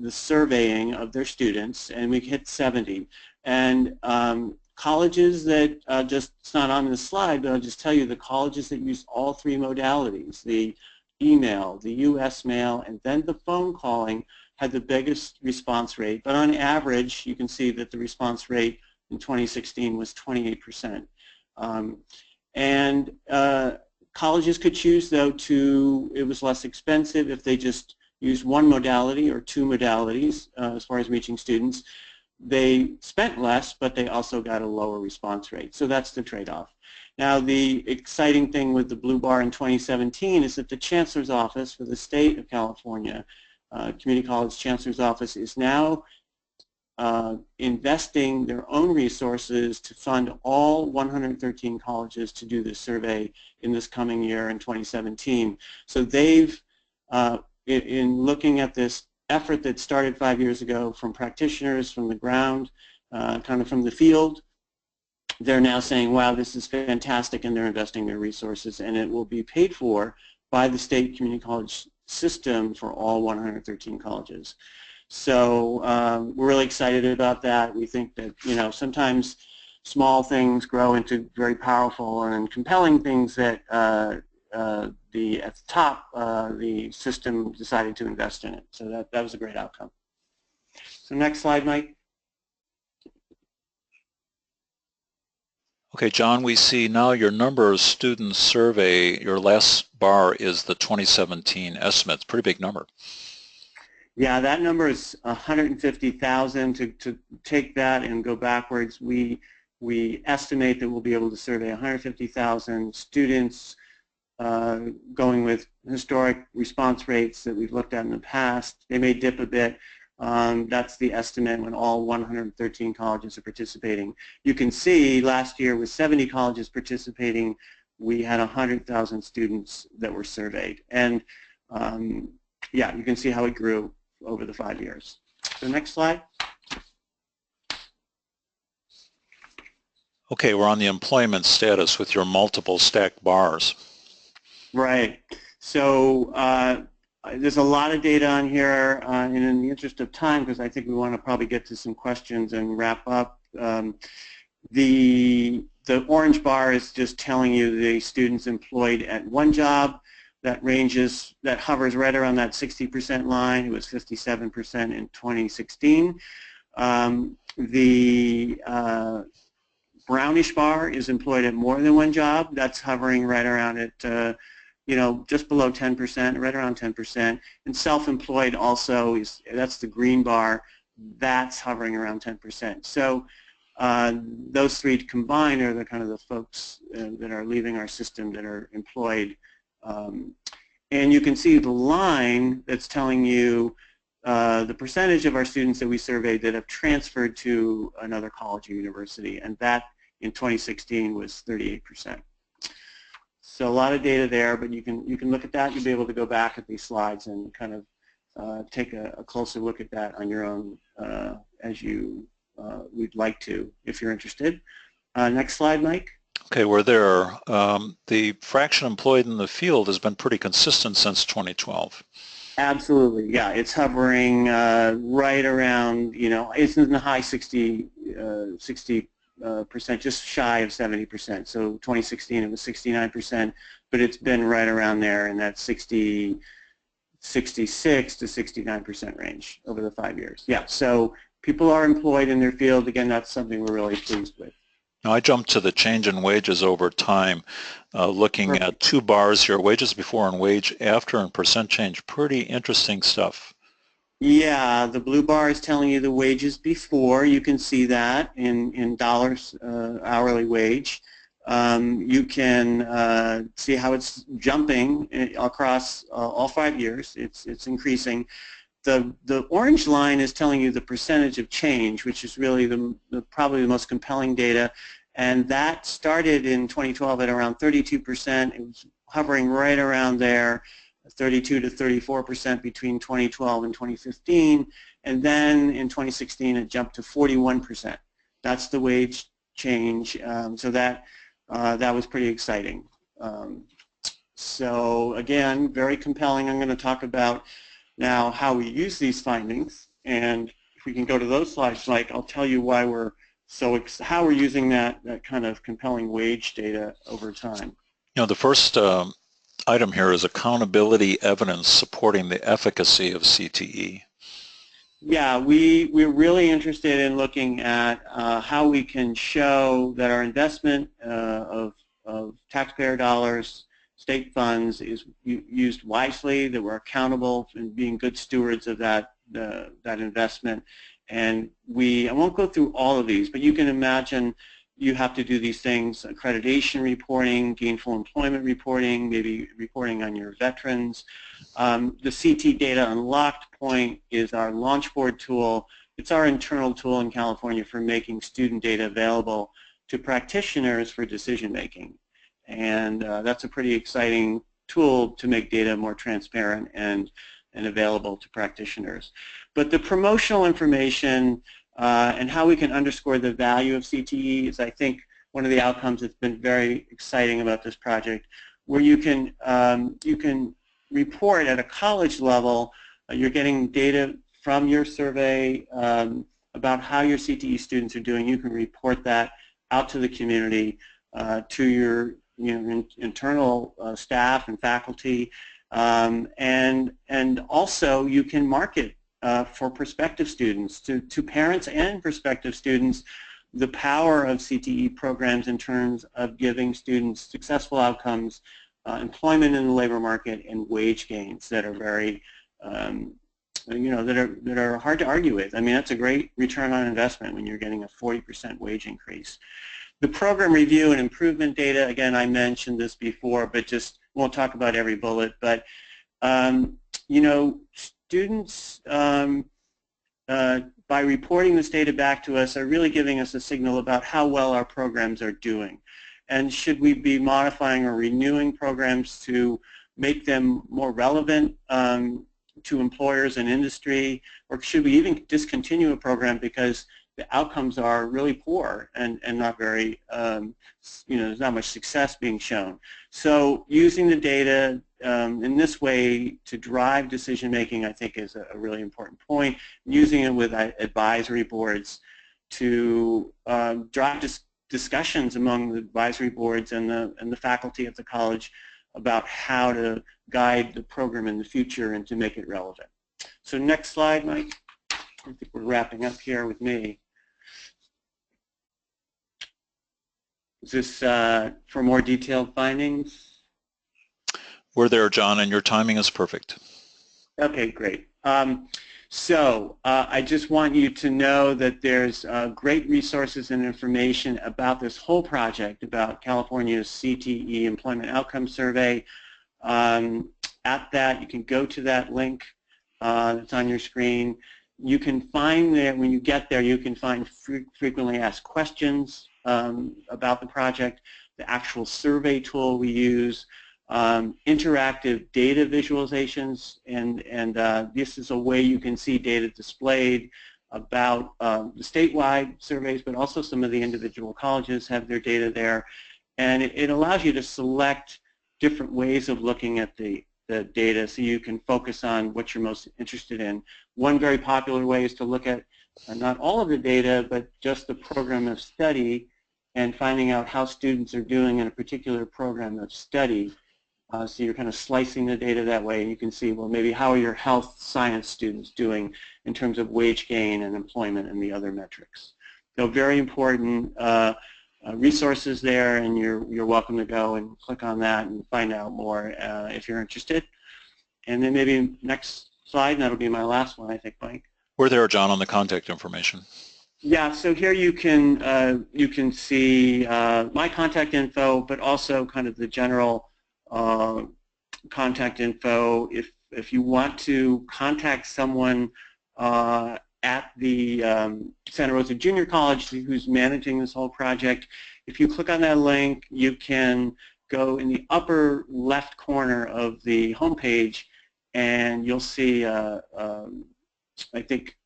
surveying of their students, and we hit 70. And colleges that, it's not on this slide, but I'll just tell you the colleges that use all three modalities, the email, the US mail, and then the phone calling, had the biggest response rate. But on average, you can see that the response rate in 2016 was 28%. Colleges could choose, though, it was less expensive if they just used one modality or two modalities as far as reaching students. They spent less, but they also got a lower response rate. So that's the trade-off. Now, the exciting thing with the blue bar in 2017 is that the Chancellor's Office for the state of California, Community College Chancellor's Office, is now investing their own resources to fund all 113 colleges to do this survey in this coming year in 2017. So they've, in looking at this effort that started 5 years ago from practitioners from the ground, kind of from the field, they're now saying, wow, this is fantastic, and they're investing their resources, and it will be paid for by the state community college system for all 113 colleges. So we're really excited about that. We think that, you know, sometimes small things grow into very powerful and compelling things that at the top, the system decided to invest in it. So that was a great outcome. So next slide, Mike. Okay, John, we see now your number of students survey, your last bar is the 2017 estimate. It's a pretty big number. Yeah, that number is 150,000. To take that and go backwards, we estimate that we'll be able to survey 150,000 students going with historic response rates that we've looked at in the past. They may dip a bit. That's the estimate when all 113 colleges are participating. You can see last year with 70 colleges participating, we had 100,000 students that were surveyed. And yeah, you can see how it grew over the 5 years. So next slide. Okay, we're on the employment status with your multiple stacked bars. Right. So there's a lot of data on here, and in the interest of time, because I think we want to probably get to some questions and wrap up, the orange bar is just telling you the students employed at one job. That hovers right around that 60% line. It was 57% in 2016. The brownish bar is employed at more than one job. That's hovering right around at, you know, just below 10%, right around 10%. And self-employed also that's the green bar. That's hovering around 10%. So those three combined are the kind of the folks that are leaving our system that are employed. And you can see the line that's telling you the percentage of our students that we surveyed that have transferred to another college or university, and that in 2016 was 38%. So a lot of data there, but you can look at that. You'll be able to go back at these slides and kind of take a closer look at that on your own as you would like to, if you're interested. Next slide, Mike. Okay, we're there. The fraction employed in the field has been pretty consistent since 2012. Absolutely, yeah. It's hovering right around, you know, it's in the high 60%, just shy of 70%. So 2016 it was 69%, but it's been right around there in that 66 to 69% range over the 5 years. Yeah, so people are employed in their field. Again, that's something we're really pleased with. Now I jumped to the change in wages over time, looking at two bars here, wages before and wage after and percent change. Pretty interesting stuff. Yeah, the blue bar is telling you the wages before. You can see that in dollars hourly wage. You can see how it's jumping across all 5 years. It's increasing. The orange line is telling you the percentage of change, which is really probably the most compelling data. And that started in 2012 at around 32%. It was hovering right around there, 32 to 34% between 2012 and 2015. And then in 2016, it jumped to 41%. That's the wage change. So that was pretty exciting. So again, very compelling. I'm going to talk about now how we use these findings, and if we can go to those slides, Mike, I'll tell you why how we're using that kind of compelling wage data over time. You know, the first item here is accountability evidence supporting the efficacy of CTE. Yeah, we're really interested in looking at how we can show that our investment of taxpayer dollars, state funds, is used wisely, that we're accountable and being good stewards of that investment. And I won't go through all of these, but you can imagine you have to do these things: accreditation reporting, gainful employment reporting, maybe reporting on your veterans. The CT Data Unlocked point is our Launchboard tool. It's our internal tool in California for making student data available to practitioners for decision making. And that's a pretty exciting tool to make data more transparent and available to practitioners. But the promotional information and how we can underscore the value of CTE is, I think, one of the outcomes that's been very exciting about this project, where you can report at a college level. You're getting data from your survey about how your CTE students are doing. You can report that out to the community, to your internal staff and faculty, and also you can market for prospective students, to parents and prospective students, the power of CTE programs in terms of giving students successful outcomes, employment in the labor market, and wage gains that are very, that are hard to argue with. I mean, that's a great return on investment when you're getting a 40% wage increase. The program review and improvement data, again, I mentioned this before, but just won't talk about every bullet. But students, by reporting this data back to us, are really giving us a signal about how well our programs are doing. And should we be modifying or renewing programs to make them more relevant to employers and industry, or should we even discontinue a program because the outcomes are really poor and not very, there's not much success being shown. So using the data in this way to drive decision making, I think, is a really important point. Using it with advisory boards to drive discussions among the advisory boards and the faculty at the college about how to guide the program in the future and to make it relevant. So next slide, Mike. I think we're wrapping up here with me. Is this for more detailed findings? We're there, John, and your timing is perfect. Okay, great. So I just want you to know that there's great resources and information about this whole project, about California's CTE Employment Outcome Survey. At that, you can go to that link that's on your screen. You can find there, when you get there, you can find frequently asked questions about the project, the actual survey tool we use, interactive data visualizations, and this is a way you can see data displayed about the statewide surveys, but also some of the individual colleges have their data there. And it allows you to select different ways of looking at the data so you can focus on what you're most interested in. One very popular way is to look at not all of the data, but just the program of study and finding out how students are doing in a particular program of study. So you're kind of slicing the data that way, and you can see, well, maybe how are your health science students doing in terms of wage gain and employment and the other metrics. So very important resources there, and you're welcome to go and click on that and find out more if you're interested. And then maybe next slide, and that'll be my last one, I think, Mike. We're there, John, on the contact information. Yeah, so here you can see my contact info, but also kind of the general contact info. If you want to contact someone at the Santa Rosa Junior College who's managing this whole project, if you click on that link, you can go in the upper left corner of the homepage, and you'll see, I think,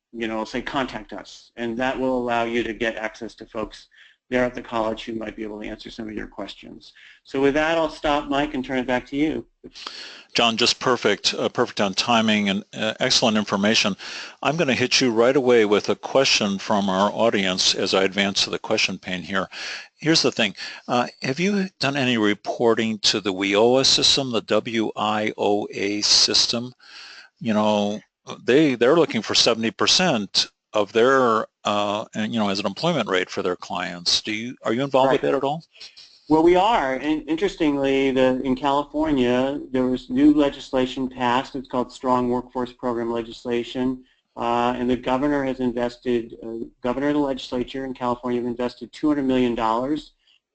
say contact us, and that will allow you to get access to folks there at the college who might be able to answer some of your questions. So with that, I'll stop, Mike, and turn it back to you. John, just perfect, perfect on timing and excellent information. I'm going to hit you right away with a question from our audience as I advance to the question pane here. Here's the thing. Have you done any reporting to the WIOA system, the WIOA system? They're looking for 70% of their, as an employment rate for their clients. Are you involved with that at all? Well, we are, and interestingly, in California, there was new legislation passed. It's called Strong Workforce Program legislation, and the governor has invested, governor of the legislature in California have invested $200 million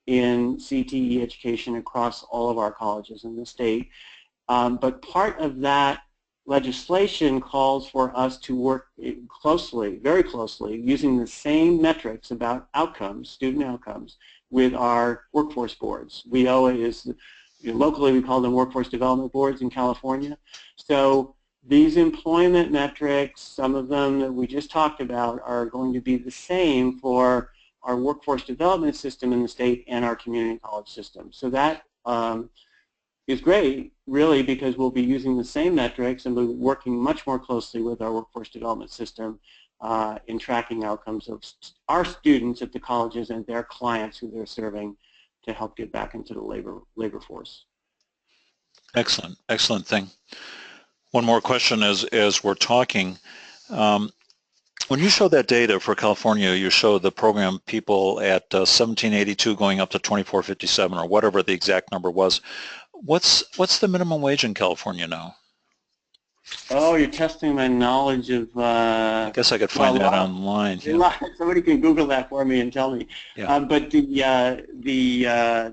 in CTE education across all of our colleges in the state. But part of that legislation calls for us to work closely, very closely, using the same metrics about outcomes, student outcomes, with our workforce boards. WIOA is, locally we call them workforce development boards in California. So these employment metrics, some of them that we just talked about, are going to be the same for our workforce development system in the state and our community college system. So that is great, really, because we'll be using the same metrics and we'll be working much more closely with our workforce development system in tracking outcomes of our students at the colleges and their clients who they're serving to help get back into the labor force. Excellent, excellent thing. One more question as we're talking. When you show that data for California, you show the program people at 1782 going up to 2457 or whatever the exact number was. What's the minimum wage in California now? Oh, you're testing my knowledge of... I guess I could find that online. Yeah. Somebody can Google that for me and tell me. Yeah. But a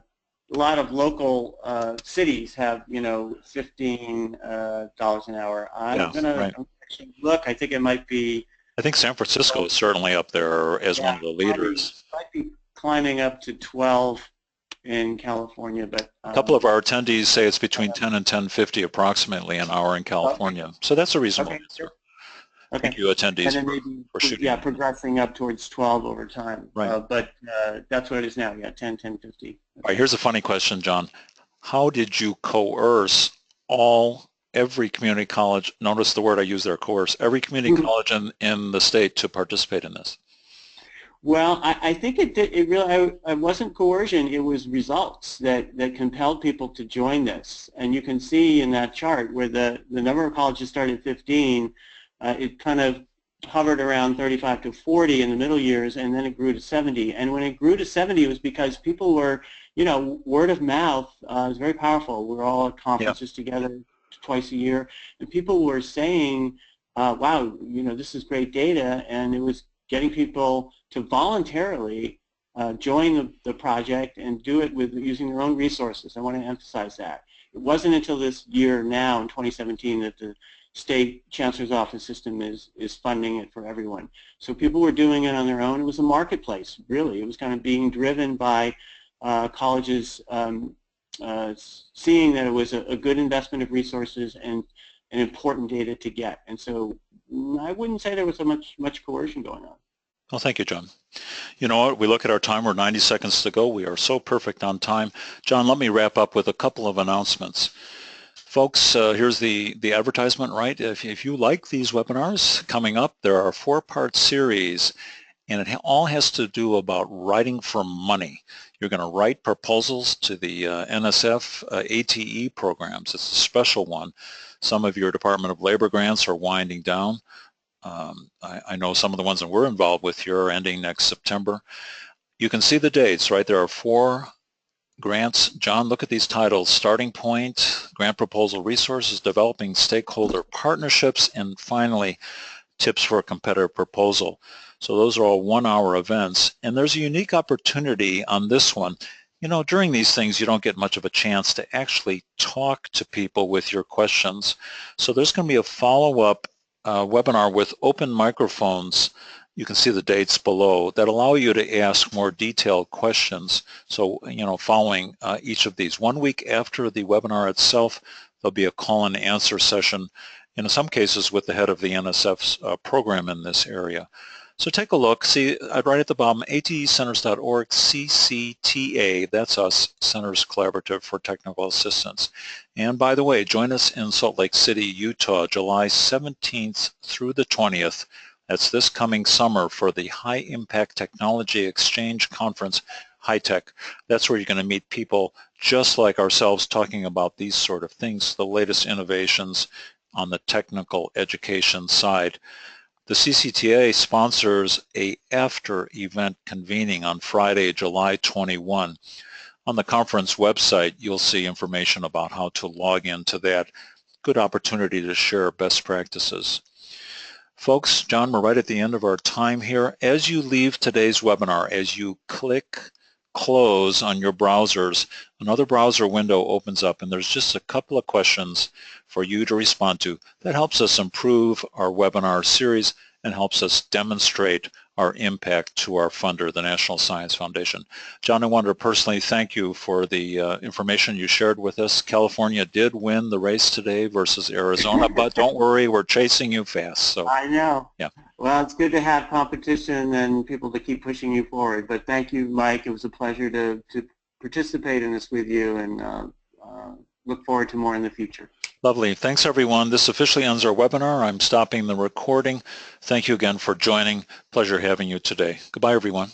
lot of local cities have, $15 an hour. I'm going to look. I think it might be... I think San Francisco is certainly up there as one of the leaders. Might be climbing up to 12 in California, but a couple of our attendees say it's between 10 and 10.50 approximately an hour in California. Okay. So that's a reasonable answer. Okay. Thank you, attendees, for shooting. Yeah, progressing up towards 12 over time. Right. But that's what it is now. Yeah, 10, 10.50. Okay. All right. Here's a funny question, John. How did you coerce every community college? Notice the word I use there, coerce. Every community college in the state to participate in this. Well, I think it really, it wasn't coercion, it was results that compelled people to join this. And you can see in that chart where the number of colleges started at 15, it kind of hovered around 35 to 40 in the middle years, and then it grew to 70. And when it grew to 70, it was because people were, word of mouth is very powerful. We're all at conferences together twice a year, and people were saying, wow, this is great data, and it was getting people to voluntarily join the project and do it with using their own resources. I want to emphasize that. It wasn't until this year now in 2017 that the state chancellor's office system is funding it for everyone. So people were doing it on their own. It was a marketplace, really. It was kind of being driven by colleges seeing that it was a good investment of resources and an important data to get. And so I wouldn't say there was so much coercion going on. Well, thank you, John. You know what? We look at our time. We're 90 seconds to go. We are so perfect on time. John, let me wrap up with a couple of announcements. Folks, here's the advertisement, right? If you like these webinars coming up, there are a 4-part series, and it all has to do about writing for money. You're going to write proposals to the NSF ATE programs. It's a special one. Some of your Department of Labor grants are winding down. I know some of the ones that we're involved with here are ending next September. You can see the dates, right? There are 4 grants. John, look at these titles: Starting Point, Grant Proposal Resources, Developing Stakeholder Partnerships, and finally, Tips for a Competitive Proposal. So those are all 1-hour events, and there's a unique opportunity on this one. You know, during these things, you don't get much of a chance to actually talk to people with your questions. So there's going to be a follow-up webinar with open microphones. You can see the dates below that allow you to ask more detailed questions. So, you know, following each of these. 1 week after the webinar itself, there'll be a call and answer session, in some cases with the head of the NSF's program in this area. So take a look. See, right at the bottom, atecenters.org, CCTA, that's us, Centers Collaborative for Technical Assistance. And by the way, join us in Salt Lake City, Utah, July 17th through the 20th. That's this coming summer for the High Impact Technology Exchange Conference, HITECH. That's where you're going to meet people just like ourselves talking about these sort of things, the latest innovations on the technical education side. The CCTA sponsors a after-event convening on Friday, July 21. On the conference website, you'll see information about how to log into that. Good opportunity to share best practices. Folks, John, we're right at the end of our time here. As you leave today's webinar, as you click close on your browsers, another browser window opens up, and there's just a couple of questions for you to respond to. That helps us improve our webinar series and helps us demonstrate our impact to our funder, the National Science Foundation. John, I wanted to personally thank you for the information you shared with us. California did win the race today versus Arizona, but don't worry, we're chasing you fast. So I know. Yeah. Well, it's good to have competition and people to keep pushing you forward. But thank you, Mike. It was a pleasure to participate in this with you, and look forward to more in the future. Lovely. Thanks, everyone. This officially ends our webinar. I'm stopping the recording. Thank you again for joining. Pleasure having you today. Goodbye, everyone.